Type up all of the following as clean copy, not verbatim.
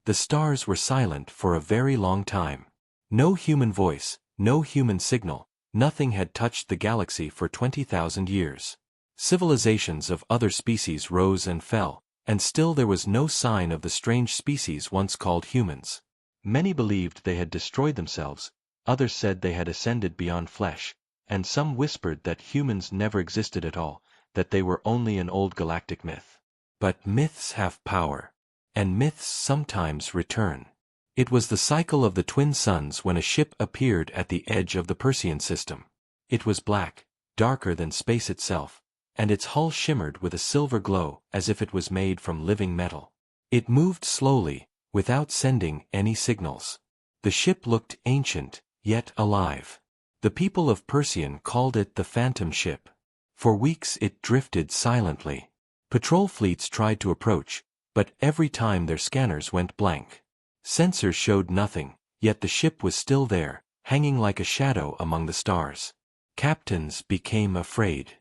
The stars were silent for a very long time. No human voice, no human signal, nothing had touched the galaxy for 20,000 years. Civilizations of other species rose and fell, and still there was no sign of the strange species once called humans. Many believed they had destroyed themselves, others said they had ascended beyond flesh, and some whispered that humans never existed at all, that they were only an old galactic myth. But myths have power, and myths sometimes return. It was the cycle of the twin suns when a ship appeared at the edge of the Persean system. It was black, darker than space itself, and its hull shimmered with a silver glow as if it was made from living metal. It moved slowly, without sending any signals. The ship looked ancient, yet alive. The people of Persean called it the Phantom Ship. For weeks it drifted silently. Patrol fleets tried to approach, but every time their scanners went blank. Sensors showed nothing, yet the ship was still there, hanging like a shadow among the stars. Captains became afraid.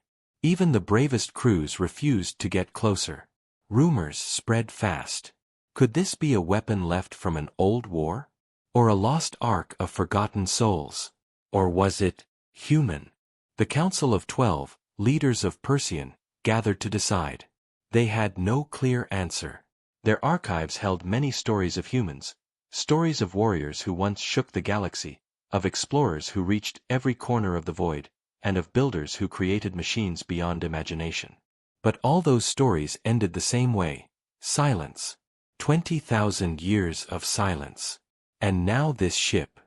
Even the bravest crews refused to get closer. Rumors spread fast. Could this be a weapon left from an old war? Or a lost ark of forgotten souls? Or was it human? The Council of 12, leaders of Persean, gathered to decide. They had no clear answer. Their archives held many stories of humans, stories of warriors who once shook the galaxy, of explorers who reached every corner of the void, and of builders who created machines beyond imagination. But all those stories ended the same way: silence. 20,000 years of silence. And now this ship.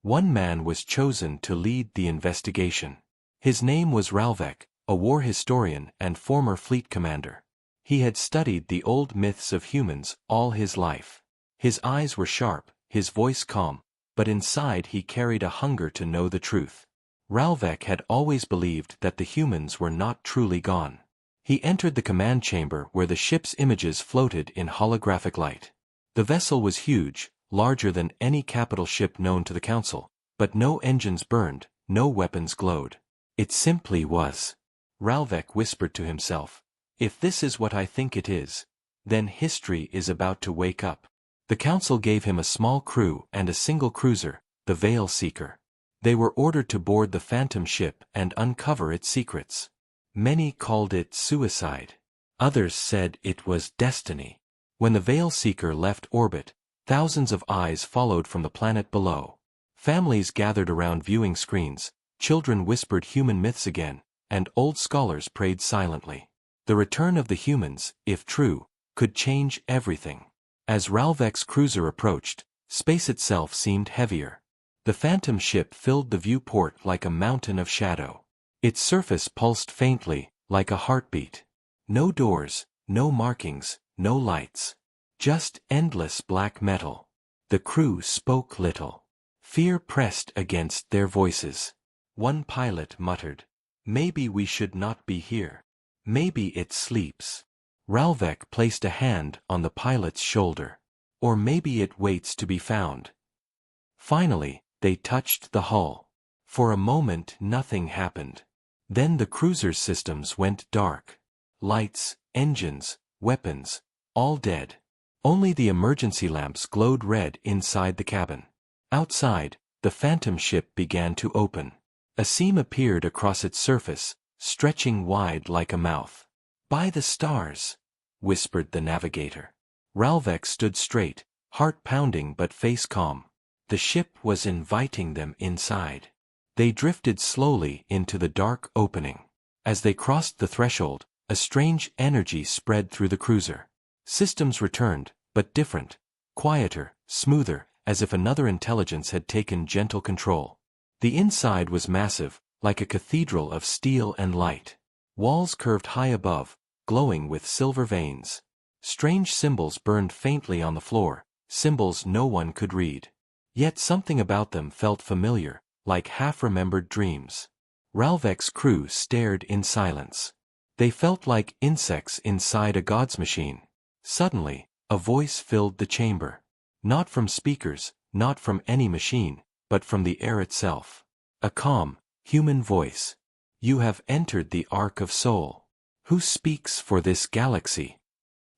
One man was chosen to lead the investigation. His name was Ralvek, a war historian and former fleet commander. He had studied the old myths of humans all his life. His eyes were sharp, his voice calm, but inside he carried a hunger to know the truth. Ralvek had always believed that the humans were not truly gone. He entered the command chamber where the ship's images floated in holographic light. The vessel was huge, larger than any capital ship known to the Council, but no engines burned, no weapons glowed. It simply was. Ralvek whispered to himself, "If this is what I think it is, then history is about to wake up." The Council gave him a small crew and a single cruiser, the Veil Seeker. They were ordered to board the Phantom Ship and uncover its secrets. Many called it suicide. Others said it was destiny. When the Veil Seeker left orbit, thousands of eyes followed from the planet below. Families gathered around viewing screens, children whispered human myths again, and old scholars prayed silently. The return of the humans, if true, could change everything. As Ralvek's cruiser approached, space itself seemed heavier. The Phantom Ship filled the viewport like a mountain of shadow. Its surface pulsed faintly, like a heartbeat. No doors, no markings, no lights. Just endless black metal. The crew spoke little. Fear pressed against their voices. One pilot muttered, "Maybe we should not be here. Maybe it sleeps." Ralvek placed a hand on the pilot's shoulder. "Or maybe it waits to be found." Finally, they touched the hull. For a moment nothing happened. Then the cruiser's systems went dark. Lights, engines, weapons, all dead. Only the emergency lamps glowed red inside the cabin. Outside, the Phantom Ship began to open. A seam appeared across its surface, stretching wide like a mouth. "By the stars," whispered the navigator. Ralvek stood straight, heart pounding but face calm. The ship was inviting them inside. They drifted slowly into the dark opening. As they crossed the threshold, a strange energy spread through the cruiser. Systems returned, but different, quieter, smoother, as if another intelligence had taken gentle control. The inside was massive, like a cathedral of steel and light. Walls curved high above, glowing with silver veins. Strange symbols burned faintly on the floor, symbols no one could read. Yet something about them felt familiar, like half-remembered dreams. Ralvek's crew stared in silence. They felt like insects inside a god's machine. Suddenly, a voice filled the chamber. Not from speakers, not from any machine, but from the air itself. A calm, human voice. "You have entered the Ark of Soul. Who speaks for this galaxy?"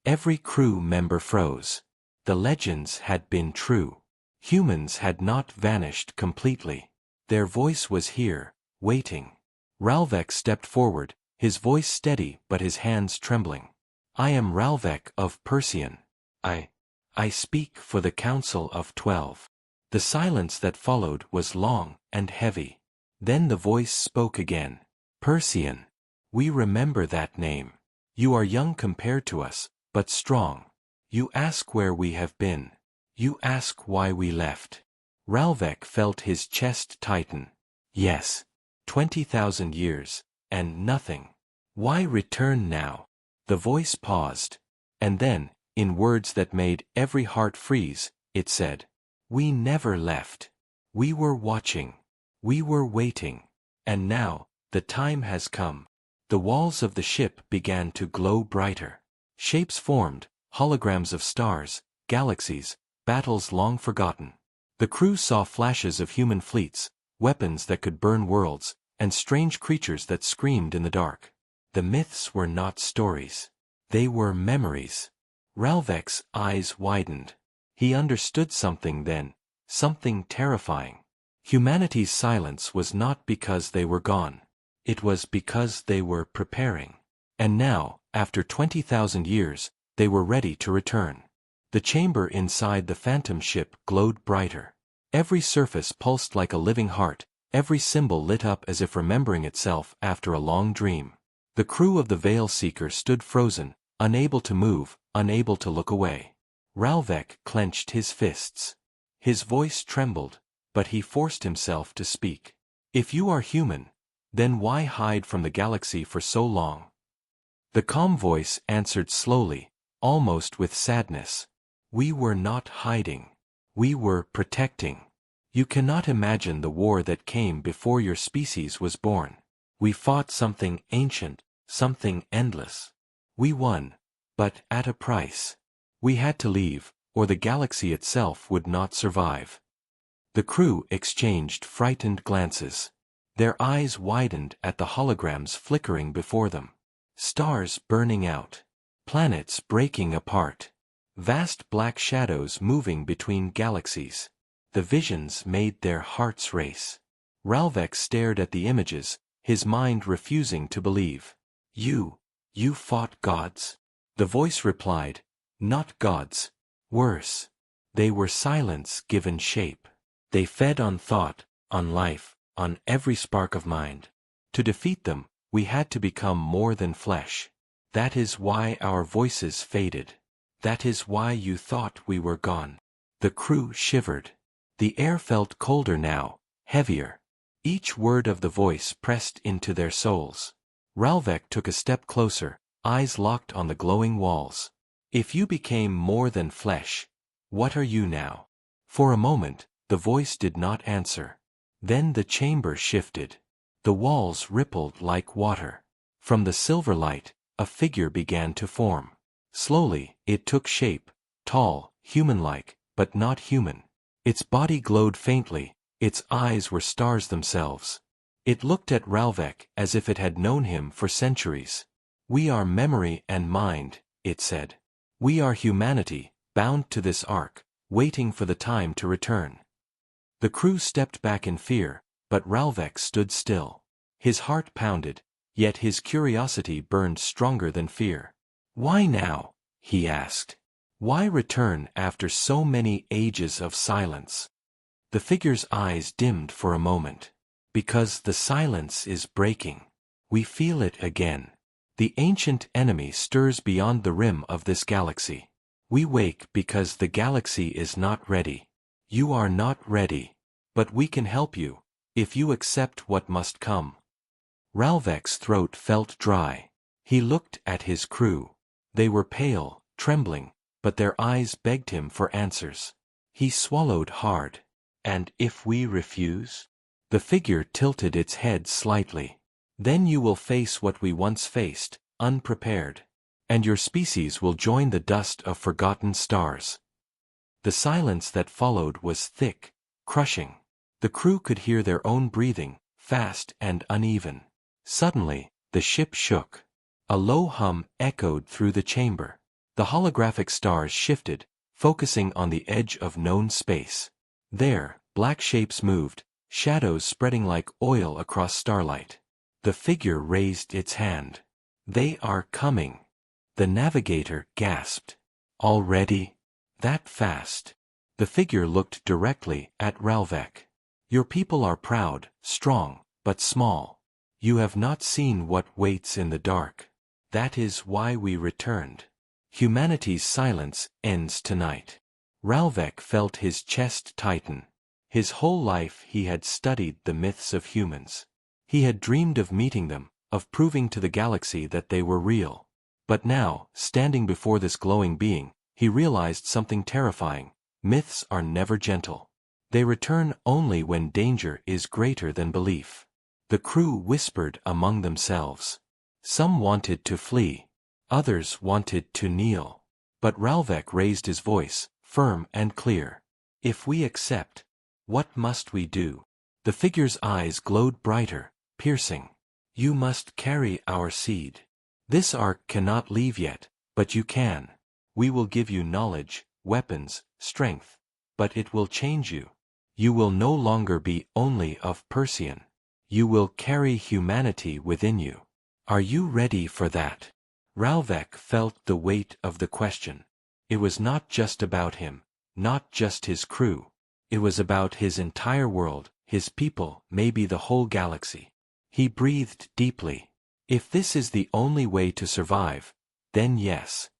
Every crew member froze. The legends had been true. Humans had not vanished completely. Their voice was here, waiting. Ralvek stepped forward, his voice steady but his hands trembling. I am Ralvek of Perseon. I speak for the Council of 12. The silence that followed was long and heavy. Then the voice spoke again. Perseon. We remember that name. You are young compared to us, but strong. You ask where we have been. You ask why we left. Ralvek felt his chest tighten. Yes. 20,000 years, and nothing. Why return now? The voice paused. And then, in words that made every heart freeze, it said, we never left. We were watching. We were waiting. And now, the time has come. The walls of the ship began to glow brighter. Shapes formed, holograms of stars, galaxies, battles long forgotten. The crew saw flashes of human fleets, weapons that could burn worlds, and strange creatures that screamed in the dark. The myths were not stories. They were memories. Ralvek's eyes widened. He understood something then, something terrifying. Humanity's silence was not because they were gone. It was because they were preparing. And now, after 20,000 years, they were ready to return. The chamber inside the phantom ship glowed brighter. Every surface pulsed like a living heart, every symbol lit up as if remembering itself after a long dream. The crew of the Veil Seeker stood frozen, unable to move, unable to look away. Ralvek clenched his fists. His voice trembled, but he forced himself to speak. If you are human, then why hide from the galaxy for so long? The calm voice answered slowly, almost with sadness. We were not hiding. We were protecting. You cannot imagine the war that came before your species was born. We fought something ancient, something endless. We won, but at a price. We had to leave, or the galaxy itself would not survive. The crew exchanged frightened glances. Their eyes widened at the holograms flickering before them. Stars burning out. Planets breaking apart. Vast black shadows moving between galaxies. The visions made their hearts race. Ralvek stared at the images, his mind refusing to believe. You fought gods? The voice replied, not gods. Worse. They were silence given shape. They fed on thought, on life, on every spark of mind. To defeat them, we had to become more than flesh. That is why our voices faded. That is why you thought we were gone. The crew shivered. The air felt colder now, heavier. Each word of the voice pressed into their souls. Ralvek took a step closer, eyes locked on the glowing walls. If you became more than flesh, what are you now? For a moment, the voice did not answer. Then the chamber shifted. The walls rippled like water. From the silver light, a figure began to form. Slowly, it took shape, tall, human-like, but not human. Its body glowed faintly, its eyes were stars themselves. It looked at Ralvek as if it had known him for centuries. We are memory and mind, it said. We are humanity, bound to this ark, waiting for the time to return. The crew stepped back in fear, but Ralvek stood still. His heart pounded, yet his curiosity burned stronger than fear. Why now? He asked. Why return after so many ages of silence? The figure's eyes dimmed for a moment. Because the silence is breaking. We feel it again. The ancient enemy stirs beyond the rim of this galaxy. We wake because the galaxy is not ready. You are not ready. But we can help you, if you accept what must come. Ralvek's throat felt dry. He looked at his crew. They were pale, trembling, but their eyes begged him for answers. He swallowed hard. And if we refuse? The figure tilted its head slightly. Then you will face what we once faced, unprepared. And your species will join the dust of forgotten stars. The silence that followed was thick, crushing. The crew could hear their own breathing, fast and uneven. Suddenly, the ship shook. A low hum echoed through the chamber. The holographic stars shifted, focusing on the edge of known space. There, black shapes moved, shadows spreading like oil across starlight. The figure raised its hand. "They are coming." The navigator gasped. "Already? That fast?" The figure looked directly at Ralvek. "Your people are proud, strong, but small. You have not seen what waits in the dark. That is why we returned. Humanity's silence ends tonight." Ralvek felt his chest tighten. His whole life he had studied the myths of humans. He had dreamed of meeting them, of proving to the galaxy that they were real. But now, standing before this glowing being, he realized something terrifying. Myths are never gentle. They return only when danger is greater than belief. The crew whispered among themselves. Some wanted to flee. Others wanted to kneel. But Ralvek raised his voice, firm and clear. "If we accept, what must we do?" The figure's eyes glowed brighter, piercing. "You must carry our seed. This ark cannot leave yet, but you can. We will give you knowledge, weapons, strength. But it will change you. You will no longer be only of Persean. You will carry humanity within you. Are you ready for that?" Ralvek felt the weight of the question. It was not just about him, not just his crew. It was about his entire world, his people, maybe the whole galaxy. He breathed deeply. If this is the only way to survive, then yes.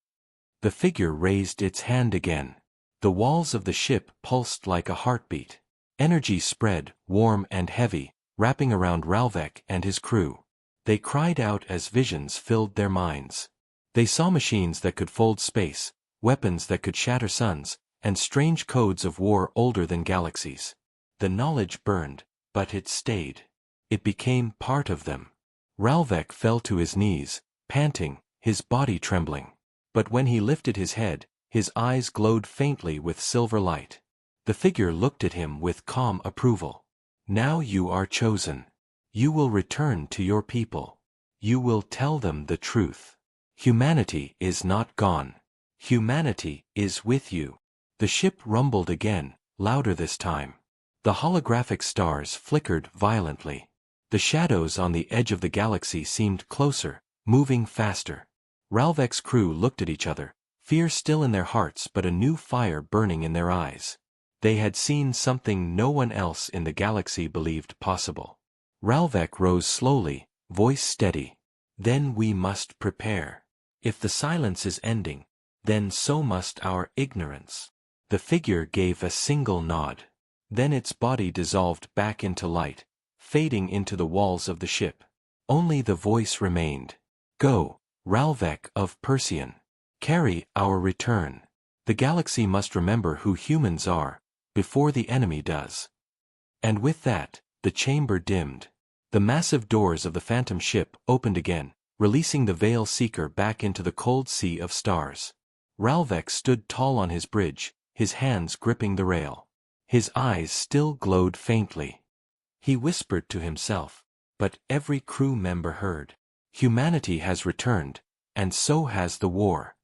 The figure raised its hand again. The walls of the ship pulsed like a heartbeat. Energy spread, warm and heavy, wrapping around Ralvek and his crew. They cried out as visions filled their minds. They saw machines that could fold space, weapons that could shatter suns, and strange codes of war older than galaxies. The knowledge burned, but it stayed. It became part of them. Ralvek fell to his knees, panting, his body trembling. But when he lifted his head, his eyes glowed faintly with silver light. The figure looked at him with calm approval. "Now you are chosen. You will return to your people. You will tell them the truth. Humanity is not gone. Humanity is with you." The ship rumbled again, louder this time. The holographic stars flickered violently. The shadows on the edge of the galaxy seemed closer, moving faster. Ralvek's crew looked at each other, fear still in their hearts but a new fire burning in their eyes. They had seen something no one else in the galaxy believed possible. Ralvek rose slowly, voice steady. "Then we must prepare. If the silence is ending, then so must our ignorance." The figure gave a single nod. Then its body dissolved back into light, fading into the walls of the ship. Only the voice remained. "Go, Ralvek of Persean. Carry our return. The galaxy must remember who humans are, before the enemy does." And with that, the chamber dimmed. The massive doors of the phantom ship opened again, releasing the Veil Seeker back into the cold sea of stars. Ralvek stood tall on his bridge, his hands gripping the rail. His eyes still glowed faintly. He whispered to himself, but every crew member heard. "Humanity has returned, and so has the war."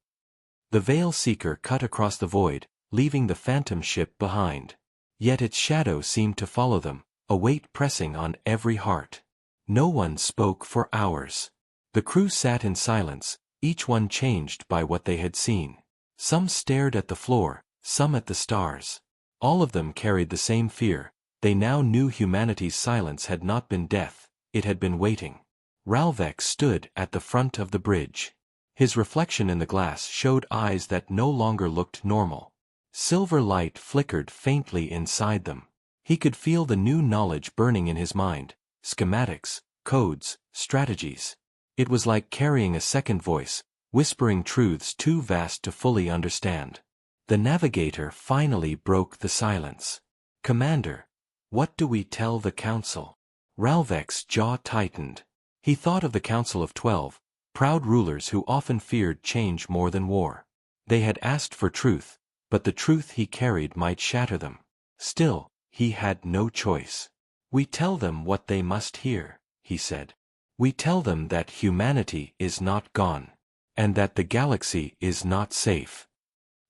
The Veil Seeker cut across the void, leaving the phantom ship behind. Yet its shadow seemed to follow them, a weight pressing on every heart. No one spoke for hours. The crew sat in silence, each one changed by what they had seen. Some stared at the floor, some at the stars. All of them carried the same fear. They now knew humanity's silence had not been death, it had been waiting. Ralvek stood at the front of the bridge. His reflection in the glass showed eyes that no longer looked normal. Silver light flickered faintly inside them. He could feel the new knowledge burning in his mind, schematics, codes, strategies. It was like carrying a second voice, whispering truths too vast to fully understand. The navigator finally broke the silence. "Commander, what do we tell the council?" Ralvek's jaw tightened. He thought of the Council of 12, proud rulers who often feared change more than war. They had asked for truth, but the truth he carried might shatter them. Still, he had no choice. "We tell them what they must hear," he said. "We tell them that humanity is not gone, and that the galaxy is not safe.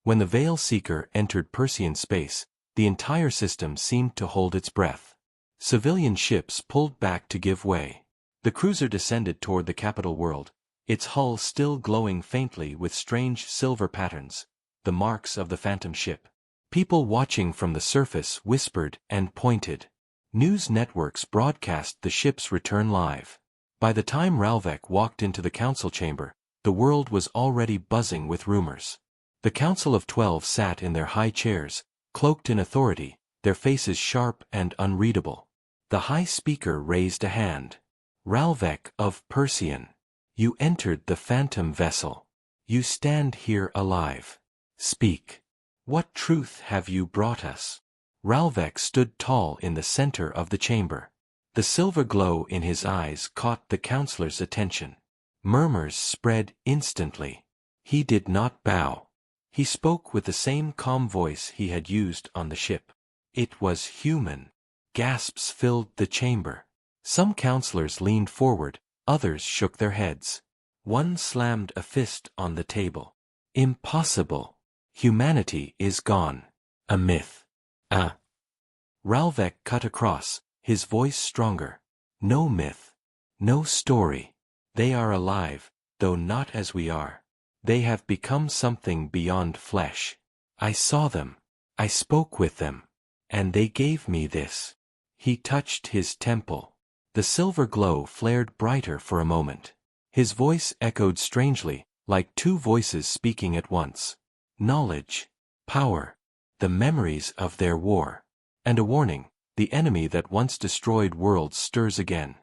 When the Veil Seeker entered Persean space, the entire system seemed to hold its breath. Civilian ships pulled back to give way. The cruiser descended toward the capital world, its hull still glowing faintly with strange silver patterns, the marks of the phantom ship. People watching from the surface whispered and pointed. News networks broadcast the ship's return live. By the time Ralvek walked into the council chamber, the world was already buzzing with rumors. The Council of 12 sat in their high chairs, cloaked in authority, their faces sharp and unreadable. The High Speaker raised a hand. Ralvek of Persean. You entered the phantom vessel. You stand here alive. Speak. What truth have you brought us? Ralvek stood tall in the center of the chamber. The silver glow in his eyes caught the councilor's attention. Murmurs spread instantly. He did not bow. He spoke with the same calm voice he had used on the ship. It was human. Gasps filled the chamber. Some councilors leaned forward, others shook their heads. One slammed a fist on the table. Impossible. Humanity is gone. A myth. Ralvek cut across, his voice stronger. No myth. No story. They are alive, though not as we are. They have become something beyond flesh. I saw them. I spoke with them. And they gave me this. He touched his temple. The silver glow flared brighter for a moment. His voice echoed strangely, like two voices speaking at once. Knowledge. Power. The memories of their war. And a warning, the enemy that once destroyed worlds stirs again.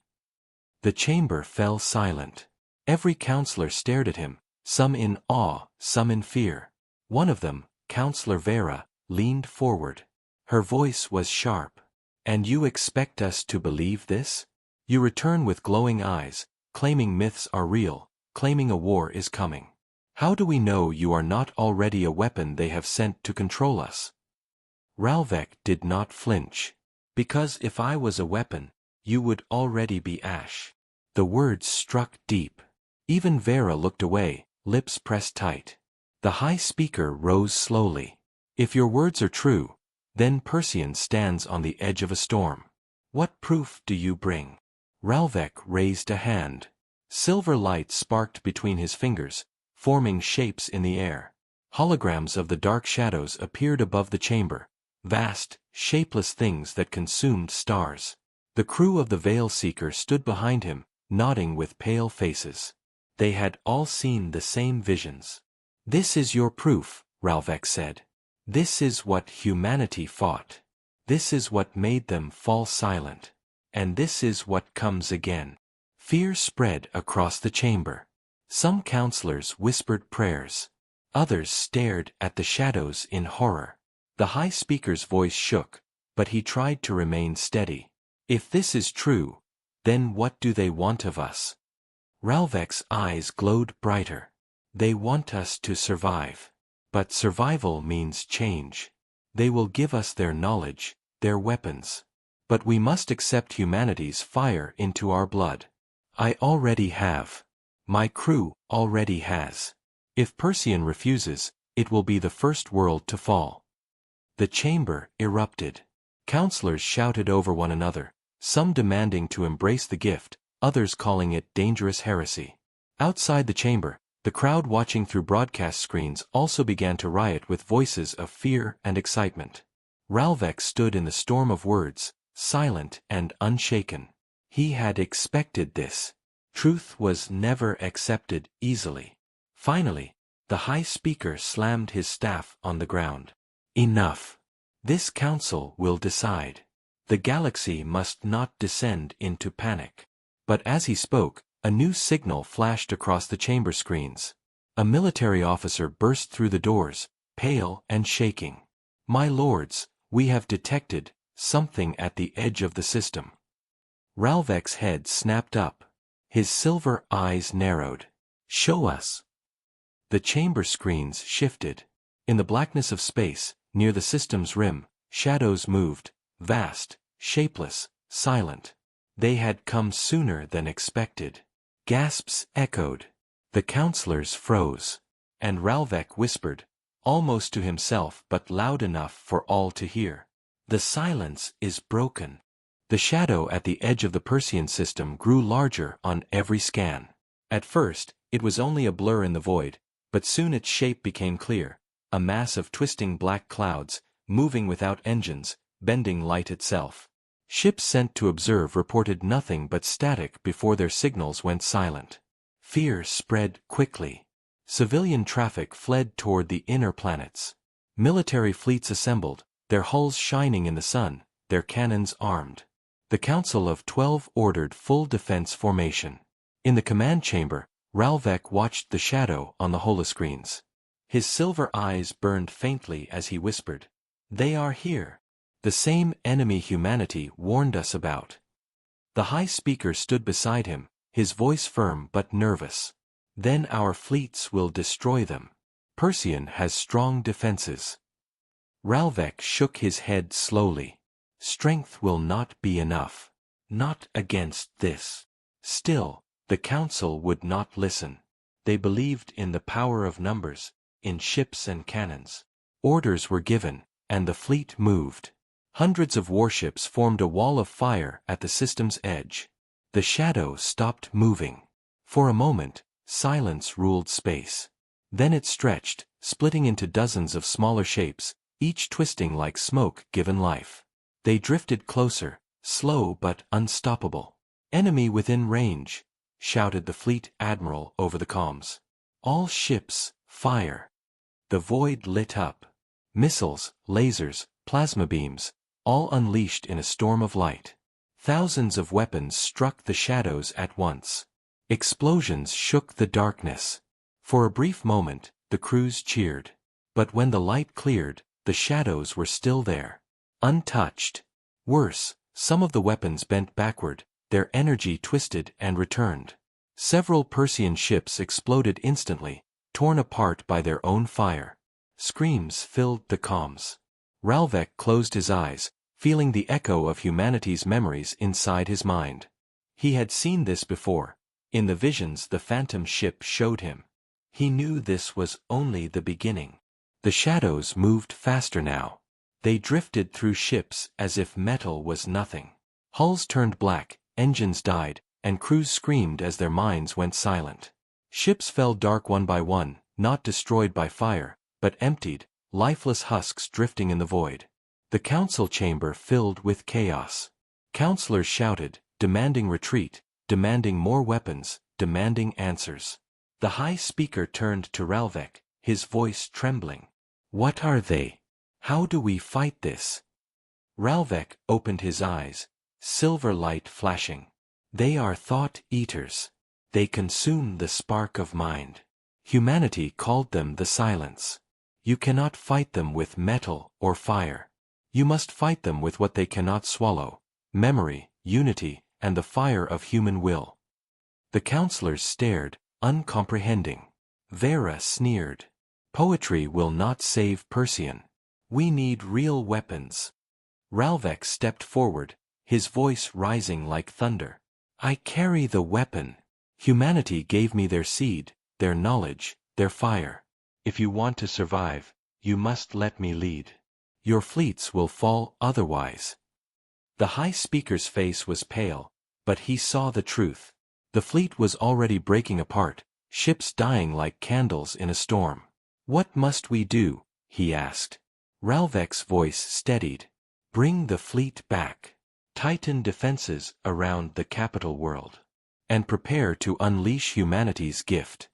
The chamber fell silent. Every councilor stared at him, some in awe, some in fear. One of them, Councilor Vera, leaned forward. Her voice was sharp. And you expect us to believe this? You return with glowing eyes, claiming myths are real, claiming a war is coming. How do we know you are not already a weapon they have sent to control us? Ralvek did not flinch. Because if I was a weapon, you would already be ash. The words struck deep. Even Vera looked away, lips pressed tight. The High Speaker rose slowly. If your words are true, then Persean stands on the edge of a storm. What proof do you bring? Ralvek raised a hand. Silver light sparked between his fingers, forming shapes in the air. Holograms of the dark shadows appeared above the chamber, vast, shapeless things that consumed stars. The crew of the Veil Seeker stood behind him, nodding with pale faces. They had all seen the same visions. This is your proof, Ralvek said. This is what humanity fought. This is what made them fall silent. And this is what comes again. Fear spread across the chamber. Some councilors whispered prayers. Others stared at the shadows in horror. The High Speaker's voice shook, but he tried to remain steady. If this is true, then what do they want of us? Ralvek's eyes glowed brighter. They want us to survive. But survival means change. They will give us their knowledge, their weapons. But we must accept humanity's fire into our blood. I already have. My crew already has. If Persean refuses, it will be the first world to fall. The chamber erupted. Councilors shouted over one another, some demanding to embrace the gift, others calling it dangerous heresy. Outside the chamber, the crowd watching through broadcast screens also began to riot with voices of fear and excitement. Ralvek stood in the storm of words, silent and unshaken. He had expected this. Truth was never accepted easily. Finally, the High Speaker slammed his staff on the ground. Enough. This council will decide. The galaxy must not descend into panic. But as he spoke, a new signal flashed across the chamber screens. A military officer burst through the doors, pale and shaking. My lords, we have detected something at the edge of the system. Ralvek's head snapped up. His silver eyes narrowed. Show us. The chamber screens shifted. In the blackness of space, near the system's rim, shadows moved, vast, shapeless, silent. They had come sooner than expected. Gasps echoed. The councilors froze. And Ralvek whispered, almost to himself but loud enough for all to hear. The silence is broken. The shadow at the edge of the Persean system grew larger on every scan. At first, it was only a blur in the void, but soon its shape became clear, a mass of twisting black clouds, moving without engines, bending light itself. Ships sent to observe reported nothing but static before their signals went silent. Fear spread quickly. Civilian traffic fled toward the inner planets. Military fleets assembled, their hulls shining in the sun, their cannons armed. The Council of 12 ordered full defense formation. In the command chamber, Ralvek watched the shadow on the holoscreens. His silver eyes burned faintly as he whispered, "They are here. The same enemy humanity warned us about." The High Speaker stood beside him, his voice firm but nervous. "Then our fleets will destroy them. Persean has strong defenses." Ralvek shook his head slowly. "Strength will not be enough. Not against this." Still, the council would not listen. They believed in the power of numbers, in ships and cannons. Orders were given, and the fleet moved. Hundreds of warships formed a wall of fire at the system's edge. The shadow stopped moving. For a moment, silence ruled space. Then it stretched, splitting into dozens of smaller shapes, each twisting like smoke given life. They drifted closer, slow but unstoppable. "Enemy within range," shouted the fleet admiral over the comms. "All ships, fire." The void lit up. Missiles, lasers, plasma beams, all unleashed in a storm of light. Thousands of weapons struck the shadows at once. Explosions shook the darkness. For a brief moment, the crews cheered. But when the light cleared, the shadows were still there. Untouched. Worse, some of the weapons bent backward, their energy twisted and returned. Several Persean ships exploded instantly, torn apart by their own fire. Screams filled the comms. Ralvek closed his eyes, feeling the echo of humanity's memories inside his mind. He had seen this before. In the visions the phantom ship showed him. He knew this was only the beginning. The shadows moved faster now. They drifted through ships as if metal was nothing. Hulls turned black, engines died, and crews screamed as their minds went silent. Ships fell dark one by one, not destroyed by fire, but emptied, lifeless husks drifting in the void. The council chamber filled with chaos. Counselors shouted, demanding retreat, demanding more weapons, demanding answers. The High Speaker turned to Ralvek, his voice trembling. "What are they? How do we fight this?" Ralvek opened his eyes, silver light flashing. "They are thought-eaters. They consume the spark of mind. Humanity called them the silence. You cannot fight them with metal or fire. You must fight them with what they cannot swallow: memory, unity, and the fire of human will." The counselors stared, uncomprehending. Vera sneered. "Poetry will not save Persean. We need real weapons." Ralvek stepped forward, his voice rising like thunder. "I carry the weapon. Humanity gave me their seed, their knowledge, their fire. If you want to survive, you must let me lead. Your fleets will fall otherwise." The High Speaker's face was pale, but he saw the truth. The fleet was already breaking apart, ships dying like candles in a storm. "What must we do?" he asked. Ralvek's voice steadied. "Bring the fleet back. Tighten defenses around the capital world. And prepare to unleash humanity's gift."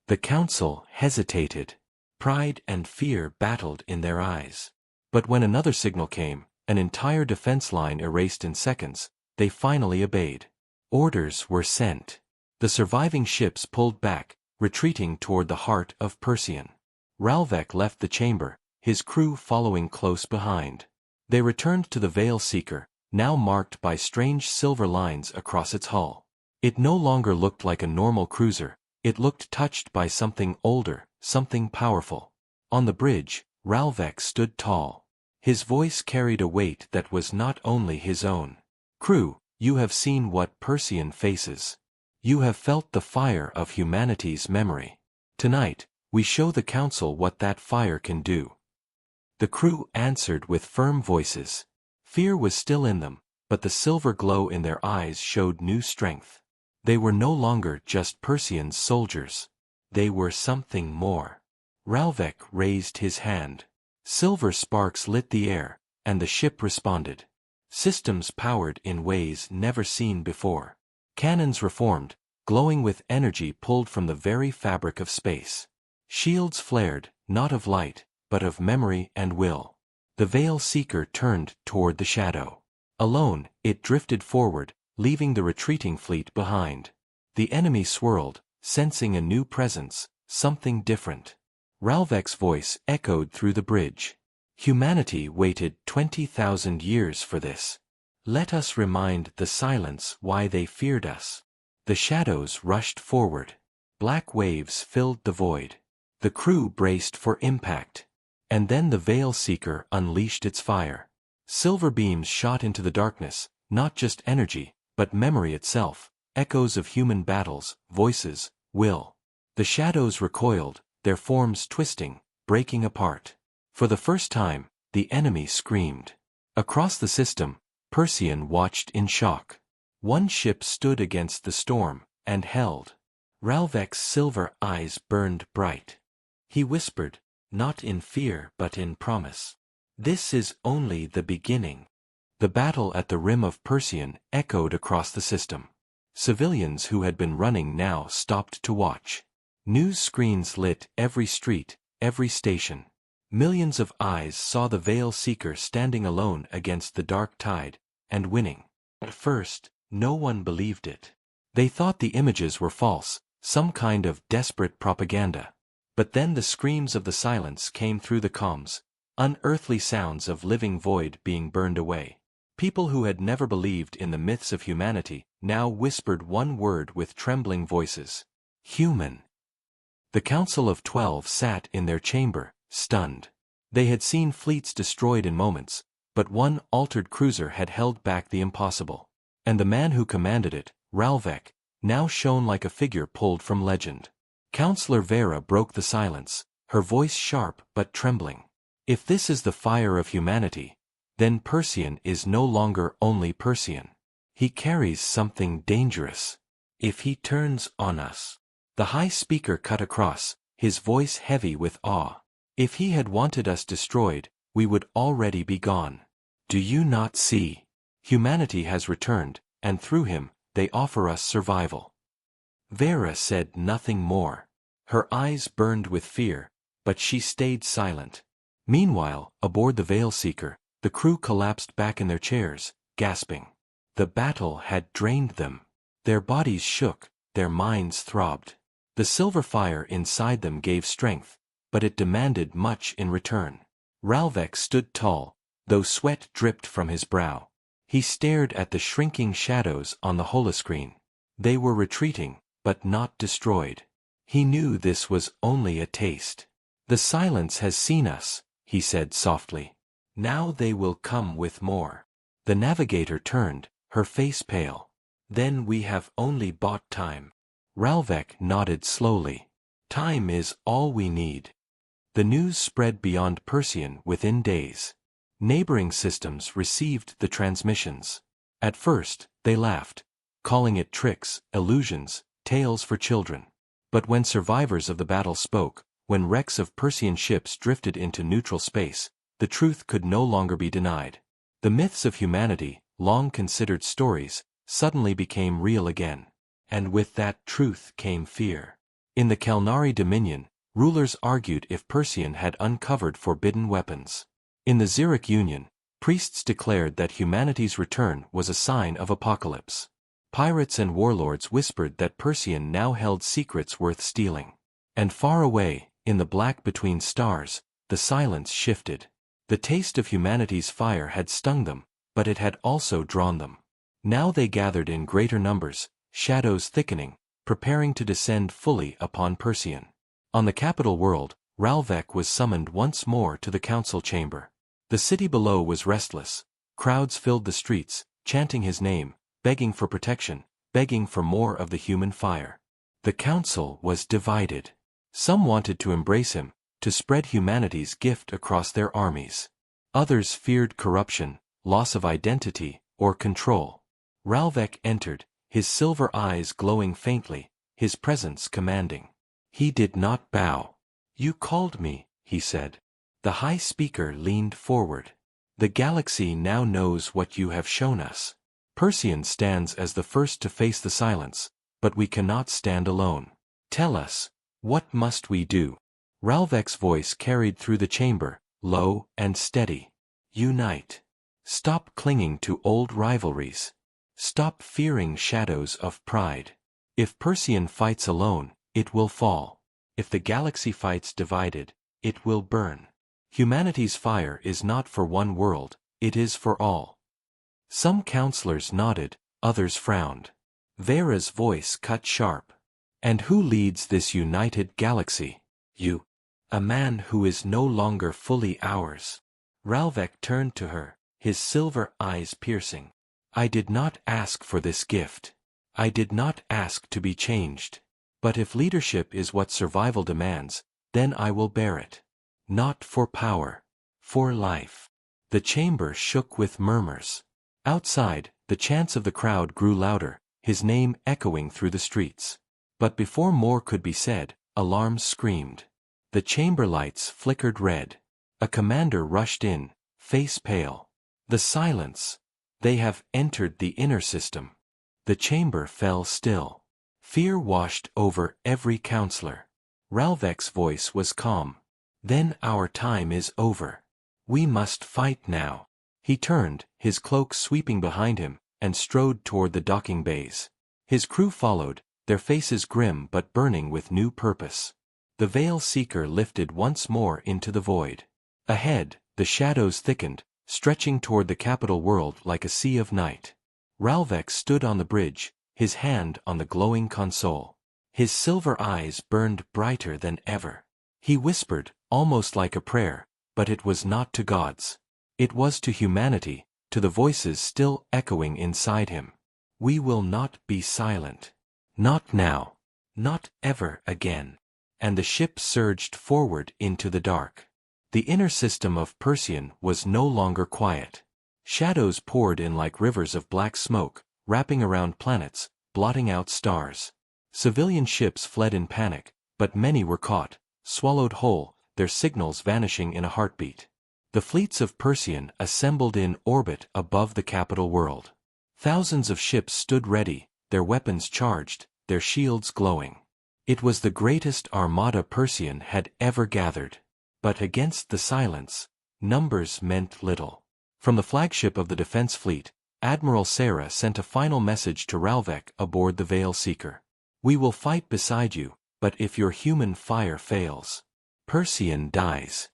The council hesitated. Pride and fear battled in their eyes. But when another signal came, an entire defense line erased in seconds, they finally obeyed. Orders were sent. The surviving ships pulled back, retreating toward the heart of Persean. Ralvek left the chamber, his crew following close behind. They returned to the Veil Seeker, now marked by strange silver lines across its hull. It no longer looked like a normal cruiser, it looked touched by something older, something powerful. On the bridge, Ralvek stood tall. His voice carried a weight that was not only his own. "Crew, you have seen what Persean faces. You have felt the fire of humanity's memory. Tonight, We show the council what that fire can do." The crew answered with firm voices. Fear was still in them, but the silver glow in their eyes showed new strength. They were no longer just Persian's soldiers. They were something more. Ralvek raised his hand. Silver sparks lit the air, and the ship responded. Systems powered in ways never seen before. Cannons reformed, glowing with energy pulled from the very fabric of space. Shields flared, not of light, but of memory and will. The Veil Seeker turned toward the shadow. Alone, it drifted forward, leaving the retreating fleet behind. The enemy swirled, sensing a new presence, something different. Ralvek's voice echoed through the bridge. Humanity waited 20,000 years for this. Let us remind the silence why they feared us. The shadows rushed forward. Black waves filled the void. The crew braced for impact. And then the Veil Seeker unleashed its fire. Silver beams shot into the darkness, not just energy, but memory itself, echoes of human battles, voices, will. The shadows recoiled, their forms twisting, breaking apart. For the first time, the enemy screamed. Across the system, Persian watched in shock. One ship stood against the storm, and held. Ralvek's silver eyes burned bright. He whispered, not in fear but in promise. This is only the beginning. The battle at the rim of Persian echoed across the system. Civilians who had been running now stopped to watch. News screens lit every street, every station. Millions of eyes saw the Veil Seeker standing alone against the dark tide, and winning. At first, no one believed it. They thought the images were false, some kind of desperate propaganda. But then the screams of the silence came through the comms, unearthly sounds of living void being burned away. People who had never believed in the myths of humanity now whispered one word with trembling voices. Human. The Council of 12 sat in their chamber, stunned. They had seen fleets destroyed in moments, but one altered cruiser had held back the impossible. And the man who commanded it, Ralvek, now shone like a figure pulled from legend. Counselor Vera broke the silence, her voice sharp but trembling. If this is the fire of humanity, then Persian is no longer only Persian. He carries something dangerous. If he turns on us. The High Speaker cut across, his voice heavy with awe. If he had wanted us destroyed, we would already be gone. Do you not see? Humanity has returned, and through him, they offer us survival. Vera said nothing more. Her eyes burned with fear, but she stayed silent. Meanwhile, aboard the Veil Seeker, the crew collapsed back in their chairs, gasping. The battle had drained them. Their bodies shook, their minds throbbed. The silver fire inside them gave strength, but it demanded much in return. Ralvek stood tall, though sweat dripped from his brow. He stared at the shrinking shadows on the holoscreen. They were retreating, but not destroyed. He knew this was only a taste. The silence has seen us, he said softly. Now they will come with more. The navigator turned, her face pale. Then we have only bought time. Ralvek nodded slowly. Time is all we need. The news spread beyond Persian within days. Neighboring systems received the transmissions. At first, they laughed, calling it tricks, illusions, tales for children. But when survivors of the battle spoke, when wrecks of Persian ships drifted into neutral space, the truth could no longer be denied. The myths of humanity, long considered stories, suddenly became real again. And with that truth came fear. In the Kelnari Dominion, rulers argued if Persian had uncovered forbidden weapons. In the Zurich Union, priests declared that humanity's return was a sign of apocalypse. Pirates and warlords whispered that Persian now held secrets worth stealing. And far away, in the black between stars, the silence shifted. The taste of humanity's fire had stung them, but it had also drawn them. Now they gathered in greater numbers, shadows thickening, preparing to descend fully upon Persian. On the capital world, Ralvek was summoned once more to the council chamber. The city below was restless. Crowds filled the streets, chanting his name, begging for protection, begging for more of the human fire. The council was divided. Some wanted to embrace him, to spread humanity's gift across their armies. Others feared corruption, loss of identity, or control. Ralvek entered, his silver eyes glowing faintly, his presence commanding. He did not bow. "You called me," he said. The High Speaker leaned forward. "The galaxy now knows what you have shown us. Persean stands as the first to face the silence, but we cannot stand alone. Tell us, what must we do?" Ralvek's voice carried through the chamber, low and steady. "Unite. Stop clinging to old rivalries. Stop fearing shadows of pride. If Persean fights alone, it will fall. If the galaxy fights divided, it will burn. Humanity's fire is not for one world, it is for all." Some counselors nodded, others frowned. Vera's voice cut sharp. "And who leads this united galaxy?" "You. A man who is no longer fully ours." Ralvek turned to her, his silver eyes piercing. "I did not ask for this gift. I did not ask to be changed. But if leadership is what survival demands, then I will bear it. Not for power. For life." The chamber shook with murmurs. Outside, the chants of the crowd grew louder, his name echoing through the streets. But before more could be said, alarms screamed. The chamber lights flickered red. A commander rushed in, face pale. "The silence! They have entered the inner system." The chamber fell still. Fear washed over every counselor. Ralvek's voice was calm. "Then our time is over. We must fight now." He turned, his cloak sweeping behind him, and strode toward the docking bays. His crew followed, their faces grim but burning with new purpose. The Veil Seeker lifted once more into the void. Ahead, the shadows thickened, stretching toward the capital world like a sea of night. Ralvek stood on the bridge, his hand on the glowing console. His silver eyes burned brighter than ever. He whispered, almost like a prayer, but it was not to gods. It was to humanity, to the voices still echoing inside him. "We will not be silent. Not now. Not ever again." And the ship surged forward into the dark. The inner system of Persean was no longer quiet. Shadows poured in like rivers of black smoke, wrapping around planets, blotting out stars. Civilian ships fled in panic, but many were caught, swallowed whole, their signals vanishing in a heartbeat. The fleets of Persean assembled in orbit above the capital world. Thousands of ships stood ready, their weapons charged, their shields glowing. It was the greatest armada Persean had ever gathered. But against the silence, numbers meant little. From the flagship of the defense fleet, Admiral Sarah sent a final message to Ralvek aboard the Veil Seeker. "We will fight beside you, but if your human fire fails, Persean dies."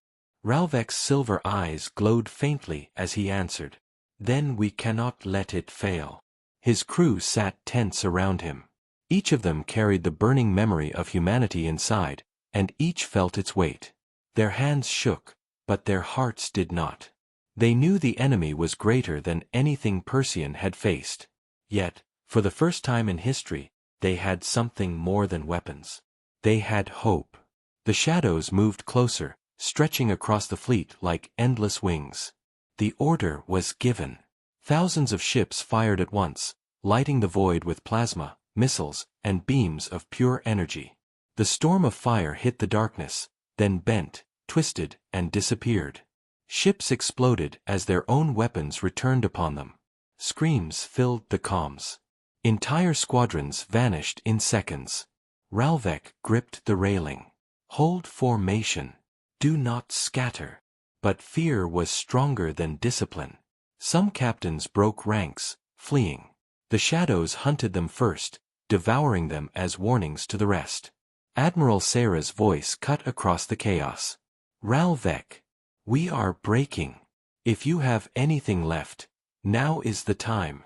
Ralvek's silver eyes glowed faintly as he answered, "Then we cannot let it fail." His crew sat tense around him. Each of them carried the burning memory of humanity inside, and each felt its weight. Their hands shook, but their hearts did not. They knew the enemy was greater than anything Persean had faced. Yet, for the first time in history, they had something more than weapons. They had hope. The shadows moved closer, stretching across the fleet like endless wings. The order was given. Thousands of ships fired at once, lighting the void with plasma, missiles, and beams of pure energy. The storm of fire hit the darkness, then bent, twisted, and disappeared. Ships exploded as their own weapons returned upon them. Screams filled the comms. Entire squadrons vanished in seconds. Ralvek gripped the railing. "Hold formation. Do not scatter." But fear was stronger than discipline. Some captains broke ranks, fleeing. The shadows hunted them first, devouring them as warnings to the rest. Admiral Sarah's voice cut across the chaos. "Ralvek, we are breaking. If you have anything left, now is the time."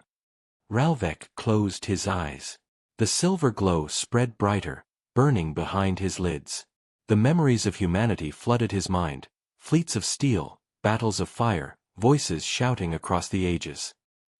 Ralvek closed his eyes. The silver glow spread brighter, burning behind his lids. The memories of humanity flooded his mind, fleets of steel, battles of fire, voices shouting across the ages.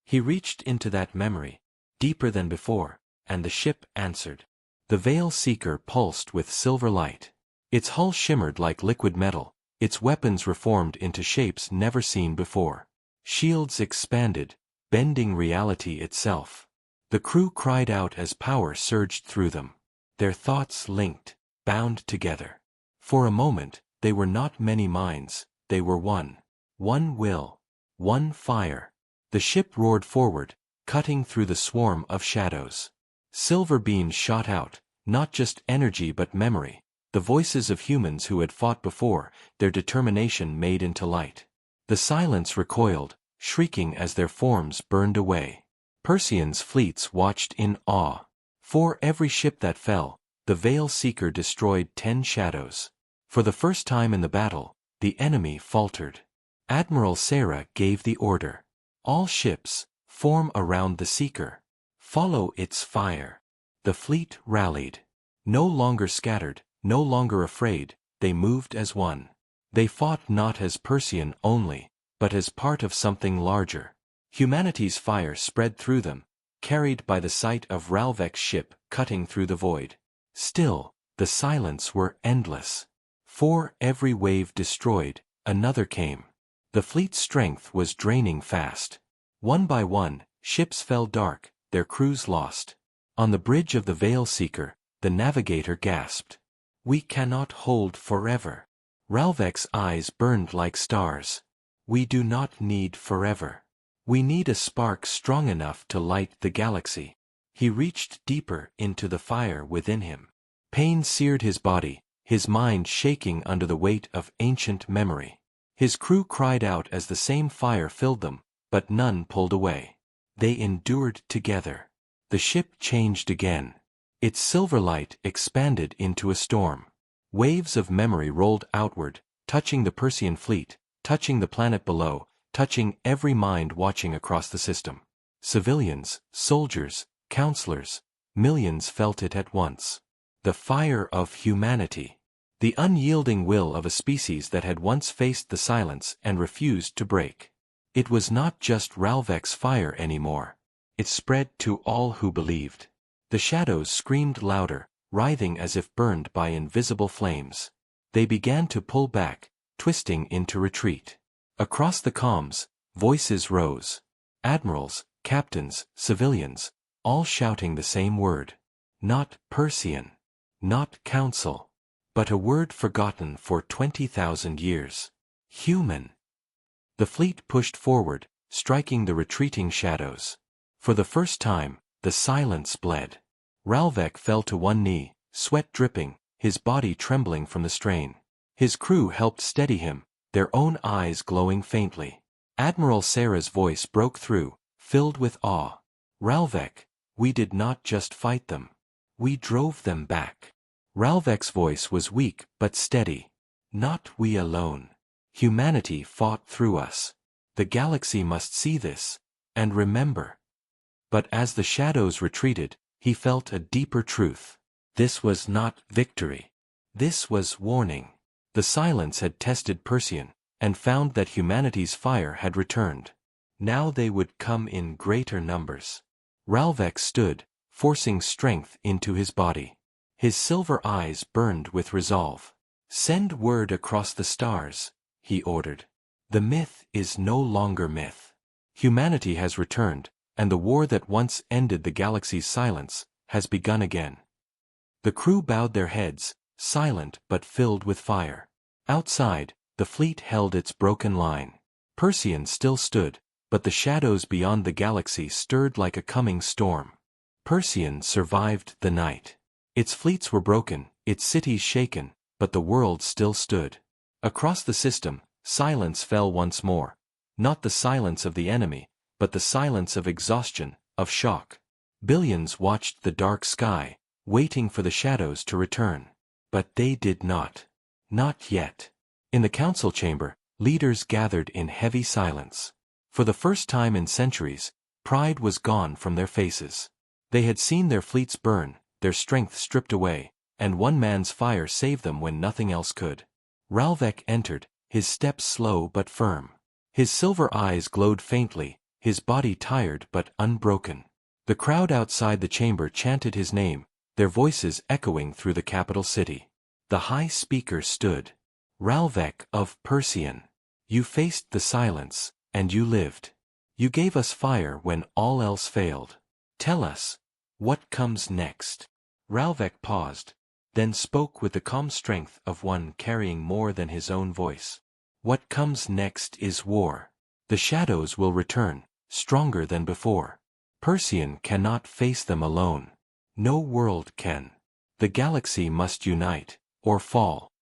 He reached into that memory, deeper than before, and the ship answered. The Veil Seeker pulsed with silver light. Its hull shimmered like liquid metal, its weapons reformed into shapes never seen before. Shields expanded, bending reality itself. The crew cried out as power surged through them. Their thoughts linked, bound together. For a moment, they were not many minds, they were one. One will. One fire. The ship roared forward, cutting through the swarm of shadows. Silver beams shot out, not just energy but memory, the voices of humans who had fought before, their determination made into light. The silence recoiled, shrieking as their forms burned away. Persean's fleets watched in awe. For every ship that fell, the Veil Seeker destroyed 10 shadows. For the first time in the battle, the enemy faltered. Admiral Sarah gave the order. All ships, form around the Seeker. Follow its fire. The fleet rallied. No longer scattered, no longer afraid, they moved as one. They fought not as Persean only, but as part of something larger. Humanity's fire spread through them, carried by the sight of Ralvek's ship cutting through the void. Still, the silence were endless. For every wave destroyed, another came. The fleet's strength was draining fast. One by one, ships fell dark, their crews lost. On the bridge of the Veil Seeker, the navigator gasped. "We cannot hold forever." Ralvek's eyes burned like stars. "We do not need forever. We need a spark strong enough to light the galaxy." He reached deeper into the fire within him. Pain seared his body, his mind shaking under the weight of ancient memory. His crew cried out as the same fire filled them, but none pulled away. They endured together. The ship changed again. Its silver light expanded into a storm. Waves of memory rolled outward, touching the Persean fleet, touching the planet below, touching every mind watching across the system. Civilians, soldiers, counselors, millions felt it at once. The fire of humanity. The unyielding will of a species that had once faced the silence and refused to break. It was not just Ralvek's fire anymore. It spread to all who believed. The shadows screamed louder, writhing as if burned by invisible flames. They began to pull back, twisting into retreat. Across the comms, voices rose. Admirals, captains, civilians, all shouting the same word. Not Persean. Not council. But a word forgotten for 20,000 years. Human. The fleet pushed forward, striking the retreating shadows. For the first time, the silence bled. Ralvek fell to one knee, sweat dripping, his body trembling from the strain. His crew helped steady him, their own eyes glowing faintly. Admiral Sarah's voice broke through, filled with awe. "Ralvek, we did not just fight them. We drove them back." Ralvek's voice was weak but steady. "Not we alone. Humanity fought through us. The galaxy must see this, and remember." But as the shadows retreated, he felt a deeper truth. This was not victory. This was warning. The silence had tested Persean, and found that humanity's fire had returned. Now they would come in greater numbers. Ralvek stood, forcing strength into his body. His silver eyes burned with resolve. "Send word across the stars," he ordered. "The myth is no longer myth. Humanity has returned, and the war that once ended the galaxy's silence has begun again." The crew bowed their heads, silent but filled with fire. Outside, the fleet held its broken line. Persean still stood, but the shadows beyond the galaxy stirred like a coming storm. Persean survived the night. Its fleets were broken, its cities shaken, but the world still stood. Across the system, silence fell once more. Not the silence of the enemy, but the silence of exhaustion, of shock. Billions watched the dark sky, waiting for the shadows to return. But they did not. Not yet. In the council chamber, leaders gathered in heavy silence. For the first time in centuries, pride was gone from their faces. They had seen their fleets burn, their strength stripped away, and one man's fire saved them when nothing else could. Ralvek entered, his steps slow but firm. His silver eyes glowed faintly, his body tired but unbroken. The crowd outside the chamber chanted his name, their voices echoing through the capital city. The high speaker stood. Ralvek of Persian. You faced the silence, and you lived. You gave us fire when all else failed. Tell us, what comes next? Ralvek paused, then spoke with the calm strength of one carrying more than his own voice. What comes next is war. The shadows will return, stronger than before. Persian cannot face them alone. No world can. The galaxy must unite, or fall.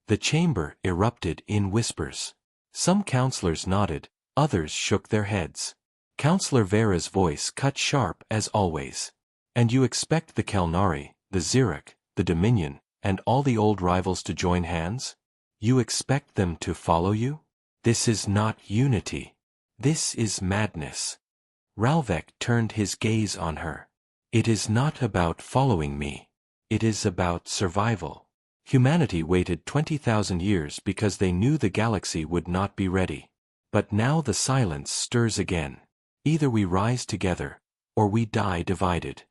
The chamber erupted in whispers. Some counselors nodded, others shook their heads. Counselor Vera's voice cut sharp as always. And you expect the Kelnari, the Xeric, the Dominion, and all the old rivals to join hands? You expect them to follow you? This is not unity. This is madness. Ralvek turned his gaze on her. It is not about following me. It is about survival. Humanity waited 20,000 years because they knew the galaxy would not be ready. But now the silence stirs again. Either we rise together, or we die divided.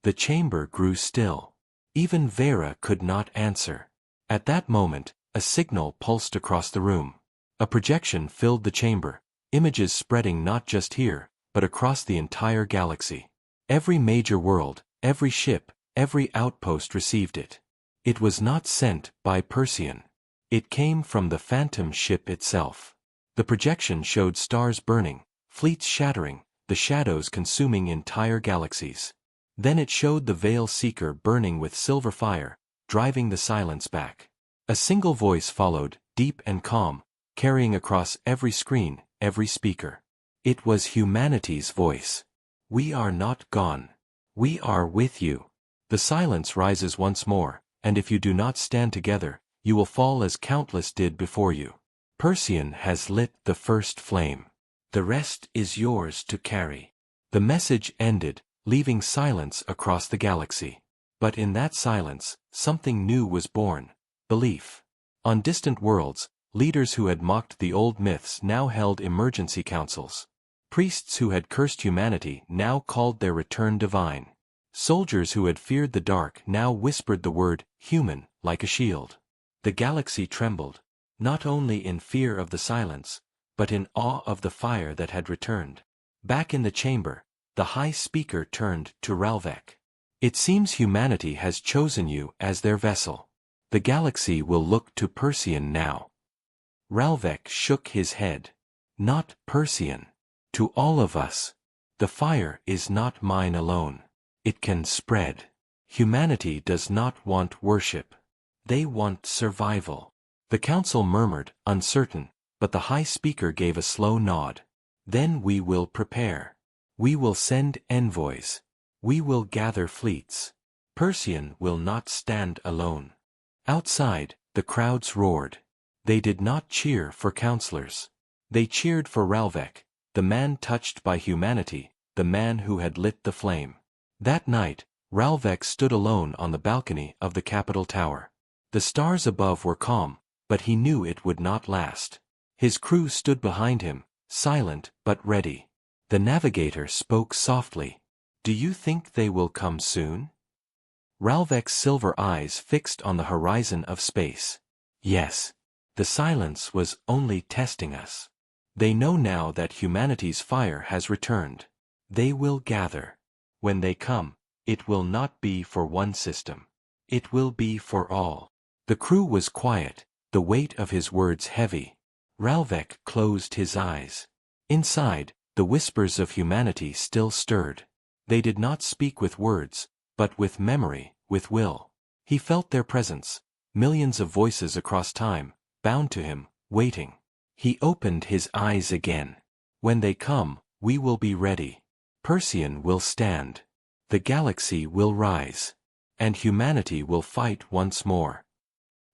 The chamber grew still. Even Vera could not answer. At that moment, a signal pulsed across the room. A projection filled the chamber, images spreading not just here, but across the entire galaxy. Every major world, every ship, every outpost received it. It was not sent by Persian. It came from the Phantom ship itself. The projection showed stars burning, fleets shattering, the shadows consuming entire galaxies. Then it showed the Veil Seeker burning with silver fire, driving the silence back. A single voice followed, deep and calm, carrying across every screen, every speaker. It was humanity's voice. We are not gone. We are with you. The silence rises once more, and if you do not stand together, you will fall as countless did before you. Persian has lit the first flame. The rest is yours to carry. The message ended, leaving silence across the galaxy. But in that silence, something new was born: belief. On distant worlds, leaders who had mocked the old myths now held emergency councils. Priests who had cursed humanity now called their return divine. Soldiers who had feared the dark now whispered the word human like a shield. The galaxy trembled, not only in fear of the silence, but in awe of the fire that had returned. Back in the chamber, the high speaker turned to Ralvek. It seems humanity has chosen you as their vessel. The galaxy will look to Persian now. Ralvek shook his head. Not Persian. To all of us. The fire is not mine alone. It can spread. Humanity does not want worship. They want survival. The council murmured, uncertain, but the high speaker gave a slow nod. Then we will prepare. We will send envoys. We will gather fleets. Persian will not stand alone. Outside, the crowds roared. They did not cheer for counselors. They cheered for Ralvek, the man touched by humanity, the man who had lit the flame. That night, Ralvek stood alone on the balcony of the Capitol Tower. The stars above were calm, but he knew it would not last. His crew stood behind him, silent but ready. The navigator spoke softly. Do you think they will come soon? Ralvek's silver eyes fixed on the horizon of space. Yes. The silence was only testing us. They know now that humanity's fire has returned. They will gather. When they come, it will not be for one system. It will be for all. The crew was quiet, the weight of his words heavy. Ralvek closed his eyes. Inside, the whispers of humanity still stirred. They did not speak with words, but with memory, with will. He felt their presence, millions of voices across time, bound to him, waiting. He opened his eyes again. When they come, we will be ready. Persian will stand. The galaxy will rise. And humanity will fight once more.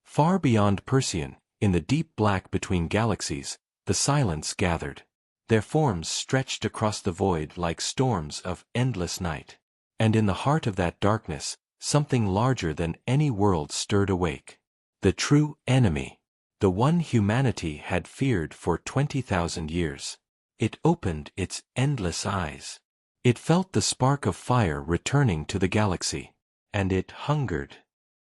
Far beyond Persian, in the deep black between galaxies, the silence gathered. Their forms stretched across the void like storms of endless night. And in the heart of that darkness, something larger than any world stirred awake. The true enemy. The one humanity had feared for 20,000 years. It opened its endless eyes. It felt the spark of fire returning to the galaxy. And it hungered.